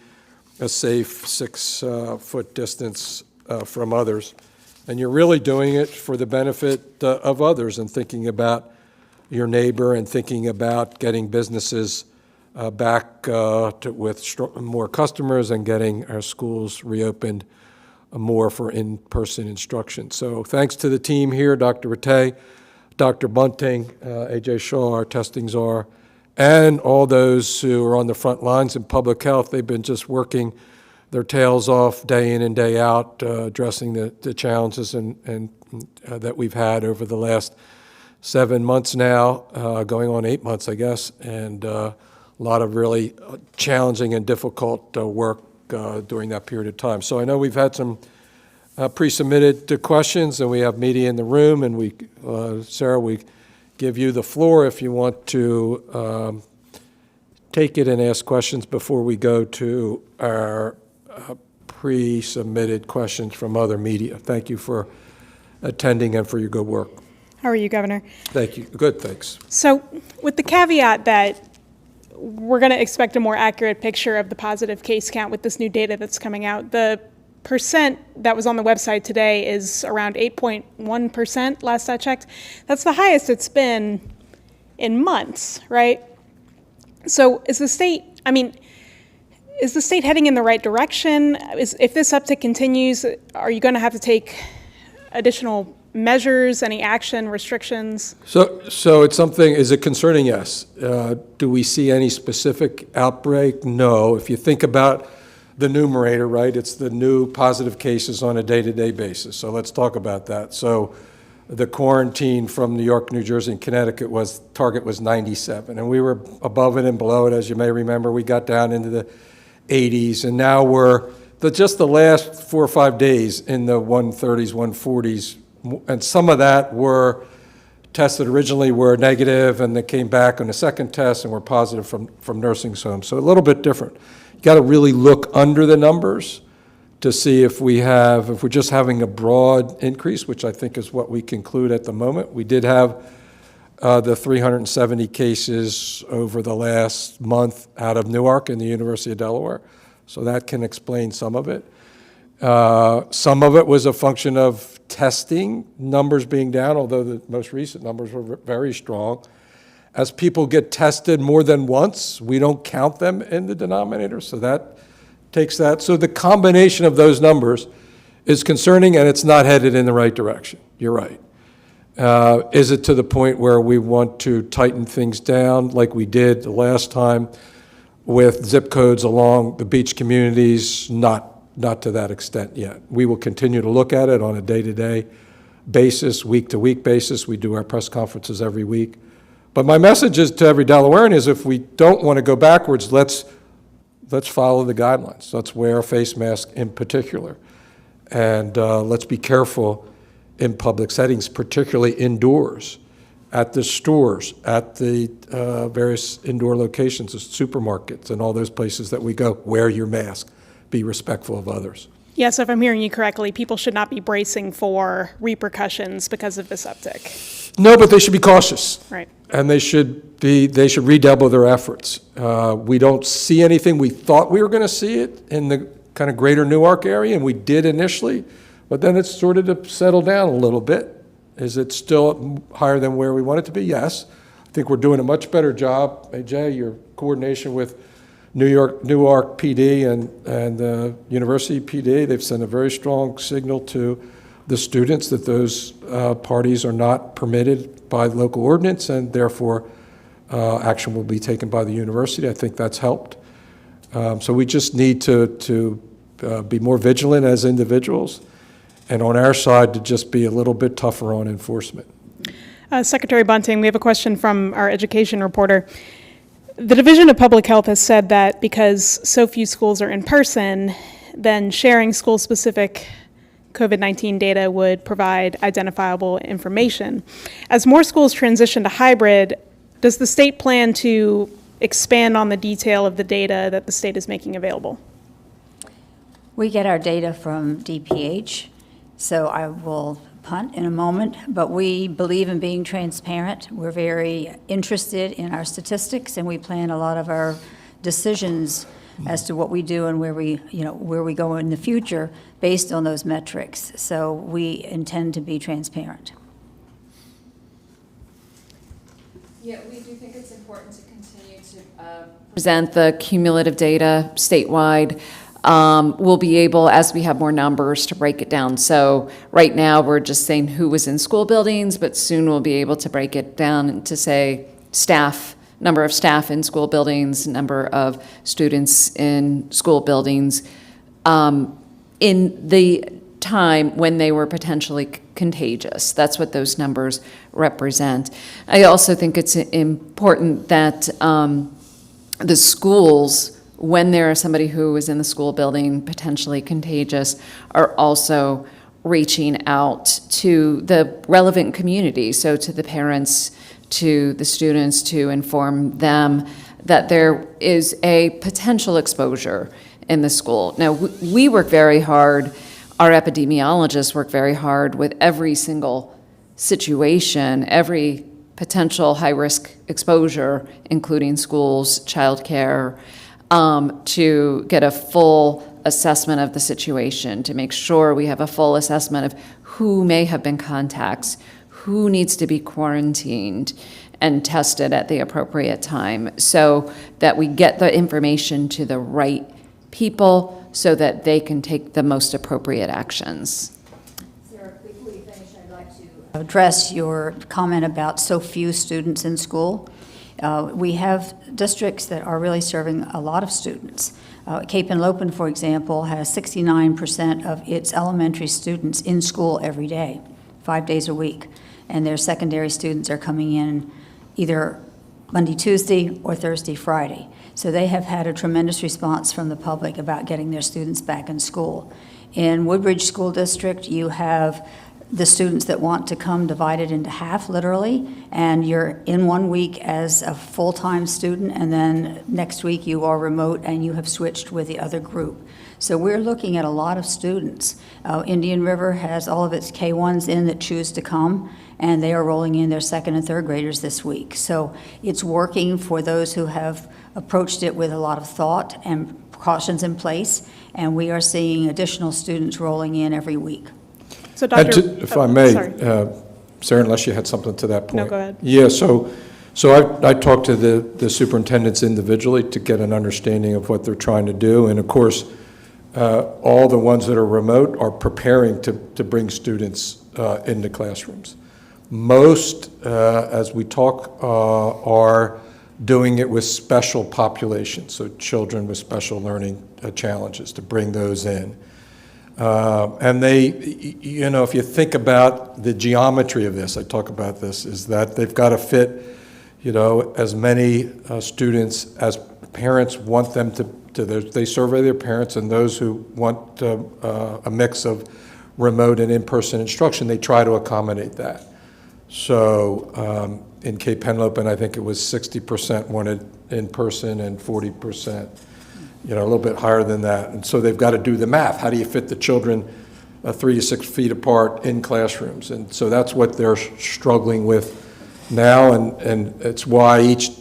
a safe 6-foot distance from others. And you're really doing it for the benefit of others and thinking about your neighbor and thinking about getting businesses back with more customers and getting our schools reopened more for in-person instruction. So thanks to the team here, Dr. Rattay, Dr. Bunting, A.J. Schall, our testing czar, and all those who are on the front lines in public health. They've been just working their tails off day in and day out, addressing the challenges and that we've had over the last 7 months now, going on 8 months, I guess, and a lot of really challenging and difficult work during that period of time. So I know we've had some pre-submitted questions, and we have media in the room, and Sarah, we give you the floor if you want to take it and ask questions before we go to our pre-submitted questions from other media. Thank you for attending and for your good work. How are you, Governor? Thank you. Good, thanks. So with the caveat that we're going to expect a more accurate picture of the positive case count with this new data that's coming out, the percent that was on the website today is around 8.1% last I checked. That's the highest it's been in months, right? So is the state heading in the right direction? If this uptick continues, are you going to have to take additional measures, any action, restrictions? So it's something, is it concerning? Yes. Do we see any specific outbreak? No. If you think about the numerator, right, it's the new positive cases on a day-to-day basis. So let's talk about that. So the quarantine from New York, New Jersey, and Connecticut target was 97, and we were above it and below it. As you may remember, we got down into the 80s, and now we're just the last 4 or 5 days in the 130s, 140s, and some of that were tested originally were negative and they came back on the second test and were positive from nursing homes. So a little bit different. You got to really look under the numbers to see if we're just having a broad increase, which I think is what we conclude at the moment. We did have the 370 cases over the last month out of Newark and the University of Delaware. So that can explain some of it. Some of it was a function of testing numbers being down, although the most recent numbers were very strong. As people get tested more than once, we don't count them in the denominator, so that takes that. So the combination of those numbers is concerning, and it's not headed in the right direction. You're right. Is it to the point where we want to tighten things down like we did the last time with zip codes along the beach communities? Not to that extent yet. We will continue to look at it on a day-to-day basis, week-to-week basis. We do our press conferences every week. But my message is to every Delawarean is if we don't want to go backwards, let's follow the guidelines. Let's wear a face mask in particular. And let's be careful in public settings, particularly indoors, at the stores, at the various indoor locations, the supermarkets, and all those places that we go. Wear your mask. Be respectful of others. Yeah, so if I'm hearing you correctly, people should not be bracing for repercussions because of this uptick. No, but they should be cautious. Right. And they should redouble their efforts. We don't see anything. We thought we were going to see it in the kind of greater Newark area, and we did initially, but then it's started to settle down a little bit. Is it still higher than where we want it to be? Yes. I think we're doing a much better job. AJ, your coordination with Newark PD and University PD, they've sent a very strong signal to the students that those parties are not permitted by local ordinance, and therefore action will be taken by the university. I think that's helped. So we just need to be more vigilant as individuals, and on our side to just be a little bit tougher on enforcement. Secretary Bunting, we have a question from our education reporter. The Division of Public Health has said that because so few schools are in person, then sharing school-specific COVID-19 data would provide identifiable information. As more schools transition to hybrid, does the state plan to expand on the detail of the data that the state is making available? We get our data from DPH, so I will punt in a moment, but we believe in being transparent. We're very interested in our statistics, and we plan a lot of our decisions as to what we do and where we go in the future based on those metrics. So we intend to be transparent. Yeah, we do think it's important to continue to present the cumulative data statewide. We'll be able, as we have more numbers, to break it down. So right now, we're just saying who was in school buildings, but soon we'll be able to break it down to say staff, number of staff in school buildings, number of students in school buildings, in the time when they were potentially contagious. That's what those numbers represent. I also think it's important that the schools, when there is somebody who is in the school building potentially contagious, are also reaching out to the relevant community, so to the parents, to the students, to inform them that there is a potential exposure in the school. Now, we work very hard, our epidemiologists work very hard with every single situation, every potential high-risk exposure, including schools, childcare, to get a full assessment of the situation, to make sure we have a full assessment of who may have been contacts, who needs to be quarantined and tested at the appropriate time, so that we get the information to the right people so that they can take the most appropriate actions. Sarah, before you finish, I'd like to address your comment about so few students in school. We have districts that are really serving a lot of students. Cape and Lopin, for example, has 69% of its elementary students in school every day, 5 days a week. And their secondary students are coming in either Monday, Tuesday, or Thursday, Friday. So they have had a tremendous response from the public about getting their students back in school. In Woodbridge School District, you have the students that want to come divided into half, literally, and you're in 1 week as a full-time student, and then next week you are remote and you have switched with the other group. So we're looking at a lot of students. Indian River has all of its K-1s in that choose to come, and they are rolling in their second and third graders this week. So it's working for those who have approached it with a lot of thought and precautions in place, and we are seeing additional students rolling in every week. So And Dr. if I may, sorry. Sarah, unless you had something to that point. No, go ahead. Yeah, so I talked to the superintendents individually to get an understanding of what they're trying to do. And of course, all the ones that are remote are preparing to bring students into classrooms. Most, as we talk, are doing it with special populations, so children with special learning challenges, to bring those in. And they, you know, if you think about the geometry of this, I talk about this, is that they've got to fit, you know, as many students as parents want them to they survey their parents, and those who want a mix of remote and in-person instruction, they try to accommodate that. So in Cape Henlopen, I think it was 60% wanted in-person and 40%, you know, a little bit higher than that. And so they've got to do the math. How do you fit the children 3 to 6 feet apart in classrooms? And so that's what they're struggling with now, and it's why each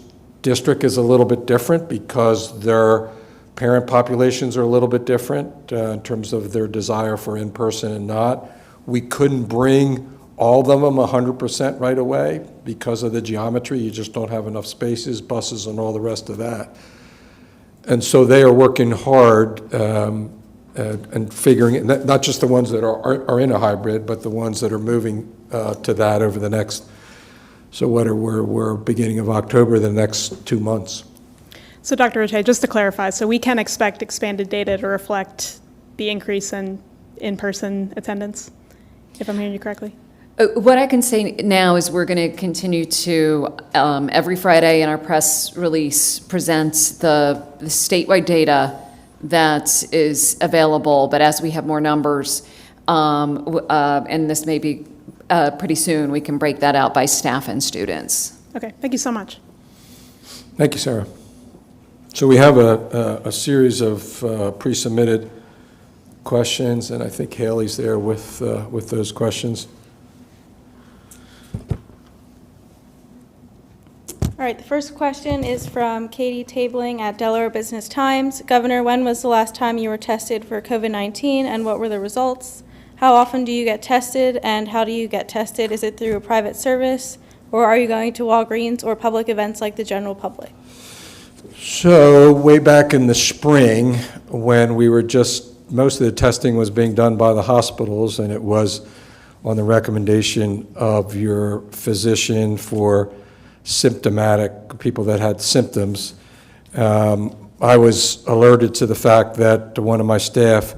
district is a little bit different, because their parent populations are a little bit different in terms of their desire for in-person and not. We couldn't bring all of them 100% right away because of the geometry. You just don't have enough spaces, buses, and all the rest of that. And so they are working hard and figuring it, not just the ones that are in a hybrid, but the ones that are moving to that over the next, so we're beginning of October, the next 2 months. So Dr. Rattay, just to clarify, so we can expect expanded data to reflect the increase in in-person attendance, if I'm hearing you correctly? What I can say now is we're going to continue to, every Friday in our press release, present the statewide data that is available, but as we have more numbers, and this may be pretty soon, we can break that out by staff and students. Okay, thank you so much. Thank you, Sarah. So we have a series of pre-submitted questions, and I think Haley's there with those questions. All right, the first question is from Katie Tabling at Delaware Business Times. Governor, when was the last time you were tested for COVID-19 and what were the results? How often do you get tested and how do you get tested? Is it through a private service or are you going to Walgreens or public events like the general public? So way back in the spring, when we were most of the testing was being done by the hospitals, and it was on the recommendation of your physician for symptomatic people that had symptoms. I was alerted to the fact that one of my staff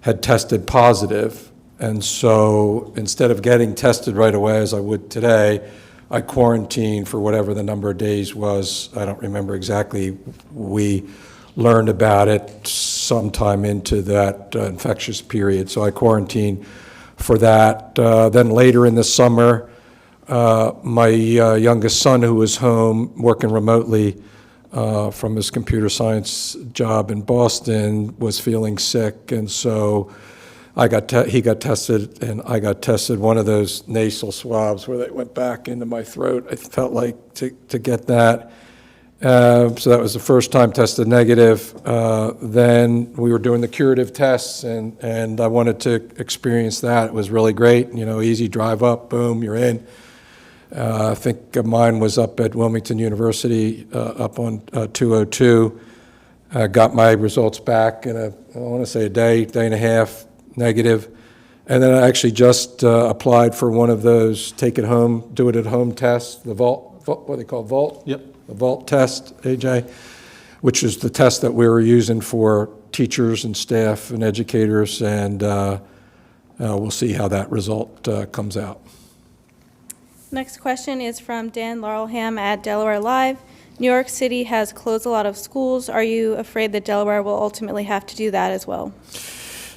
had tested positive, and so instead of getting tested right away as I would today, I quarantined for whatever the number of days was. I don't remember exactly. We learned about it sometime into that infectious period, so I quarantined for that. Then later in the summer, my youngest son, who was home working remotely from his computer science job in Boston, was feeling sick, and so he got tested, and I got tested. One of those nasal swabs where they went back into my throat, I felt like to get that. So that was the first time tested negative. Then we were doing the curative tests, and I wanted to experience that. It was really great, easy drive up, boom, you're in. I think mine was up at Wilmington University, up on 202. Got my results back in I want to say a day and a half, negative. And then I actually just applied for one of those take it home, do it at home tests, the Vault, what they call Vault? Yep. The Vault test, AJ, which is the test that we were using for teachers and staff and educators, and we'll see how that result comes out. Next question is from Dan Laurelham at Delaware Live. New York City has closed a lot of schools. Are you afraid that Delaware will ultimately have to do that as well?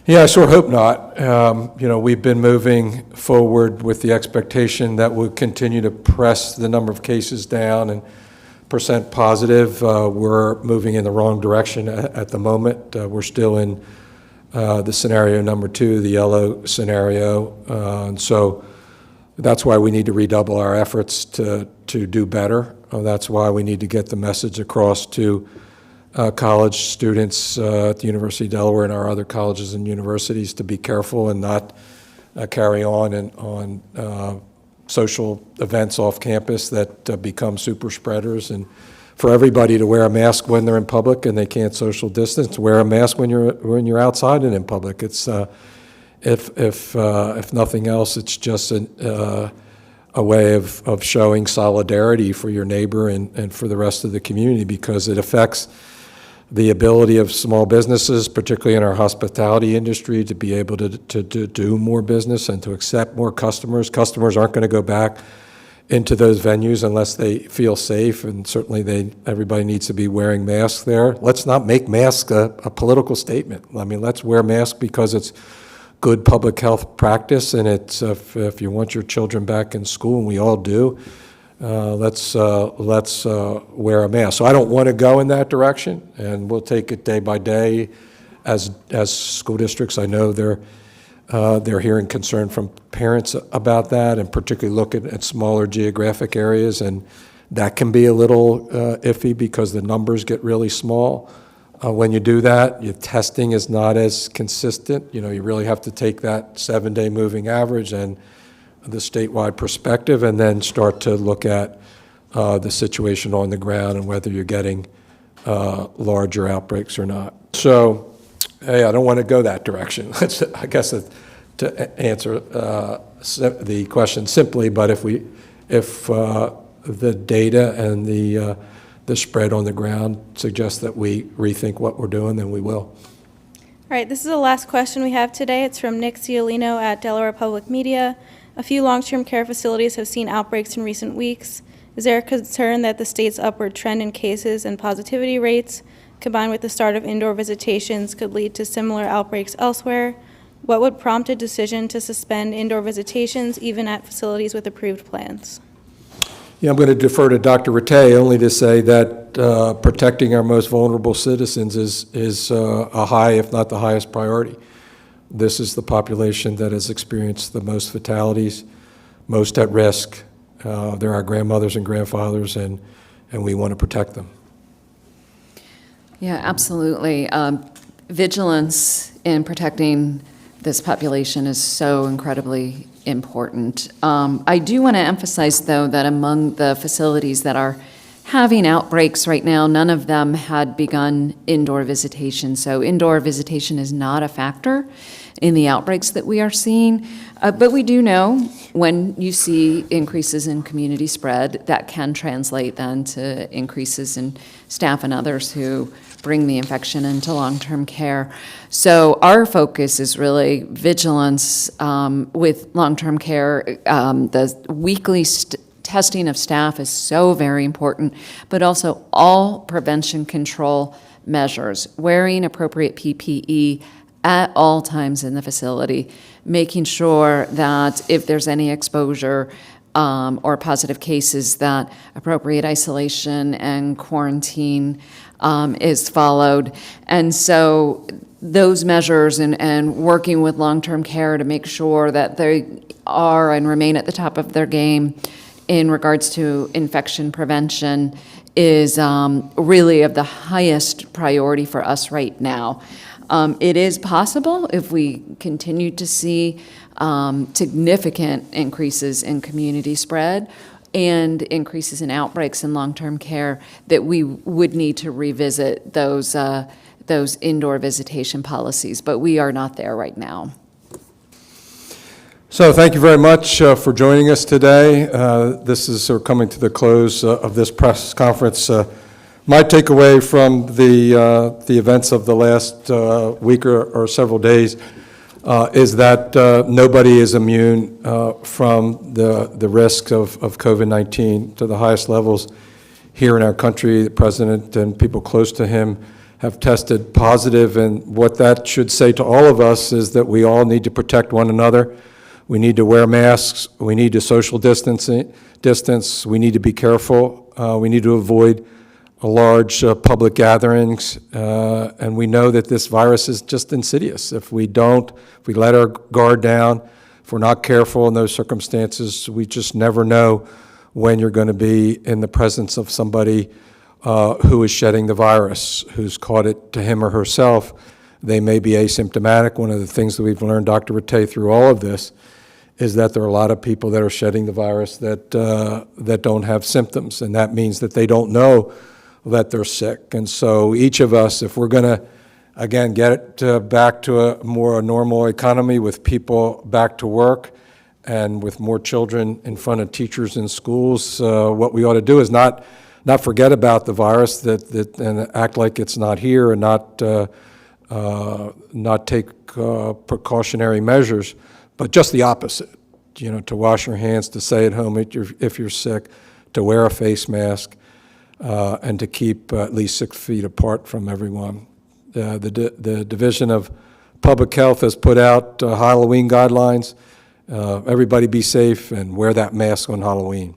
Yeah, I sure hope not. We've been moving forward with the expectation that we'll continue to press the number of cases down and percent positive. We're moving in the wrong direction at the moment. We're still in the scenario number 2, the yellow scenario. And so that's why we need to redouble our efforts to do better. That's why we need to get the message across to college students at the University of Delaware and our other colleges and universities to be careful and not carry on social events off campus that become super spreaders, and for everybody to wear a mask when they're in public and they can't social distance, wear a mask when you're outside and in public. It's if nothing else, it's just a way of showing solidarity for your neighbor and for the rest of the community, because it affects the ability of small businesses, particularly in our hospitality industry, to be able to do more business and to accept more customers. Customers aren't going to go back into those venues unless they feel safe, and certainly everybody needs to be wearing masks there. Let's not make masks a political statement. I mean, let's wear masks because it's good public health practice, and it's if you want your children back in school, and we all do, let's wear a mask. So I don't want to go in that direction, and we'll take it day by day as school districts. I know they're hearing concern from parents about that, and particularly looking at smaller geographic areas, and that can be a little iffy because the numbers get really small. When you do that, your testing is not as consistent. You really have to take that 7-day moving average and the statewide perspective, and then start to look at the situation on the ground and whether you're getting larger outbreaks or not. So, hey, I don't want to go that direction. I guess to answer the question simply, but if the data and the spread on the ground suggests that we rethink what we're doing, then we will. All right, this is the last question we have today. It's from Nick Ciolino at Delaware Public Media. A few long-term care facilities have seen outbreaks in recent weeks. Is there a concern that the state's upward trend in cases and positivity rates, combined with the start of indoor visitations, could lead to similar outbreaks elsewhere? What would prompt a decision to suspend indoor visitations, even at facilities with approved plans? Yeah, I'm going to defer to Dr. Rattay only to say that protecting our most vulnerable citizens is a high, if not the highest priority. This is the population that has experienced the most fatalities, most at risk. They're our grandmothers and grandfathers, and we want to protect them. Yeah, absolutely. Vigilance in protecting this population is so incredibly important. I do want to emphasize, though, that among the facilities that are having outbreaks right now, none of them had begun indoor visitation. So indoor visitation is not a factor in the outbreaks that we are seeing. But we do know when you see increases in community spread, that can translate then to increases in staff and others who bring the infection into long-term care. So our focus is really vigilance with long-term care. The weekly testing of staff is so very important, but also all prevention control measures, wearing appropriate PPE at all times in the facility, making sure that if there's any exposure or positive cases, that appropriate isolation and quarantine is followed. And so those measures and working with long-term care to make sure that they are and remain at the top of their game in regards to infection prevention is really of the highest priority for us right now. It is possible, if we continue to see significant increases in community spread and increases in outbreaks in long-term care, that we would need to revisit those indoor visitation policies, but we are not there right now. So thank you very much for joining us today. This is coming to the close of this press conference. My takeaway from the events of the last week or several days is that nobody is immune from the risk of COVID-19 to the highest levels here in our country. The president and people close to him have tested positive, and what that should say to all of us is that we all need to protect one another. We need to wear masks. We need to social distance. We need to be careful. We need to avoid large public gatherings, and we know that this virus is just insidious. If we let our guard down, if we're not careful in those circumstances, we just never know when you're going to be in the presence of somebody who is shedding the virus, who's caught it to him or herself. They may be asymptomatic. One of the things that we've learned, Dr. Rattay, through all of this, is that there are a lot of people that are shedding the virus that don't have symptoms, and that means that they don't know that they're sick. And so each of us, if we're going to, again, get it back to a more normal economy with people back to work and with more children in front of teachers in schools, what we ought to do is not forget about the virus and act like it's not here, and not take precautionary measures, but just the opposite. To wash your hands, to stay at home if you're sick, to wear a face mask, and to keep at least 6 feet apart from everyone. The Division of Public Health has put out Halloween guidelines. Everybody be safe and wear that mask on Halloween.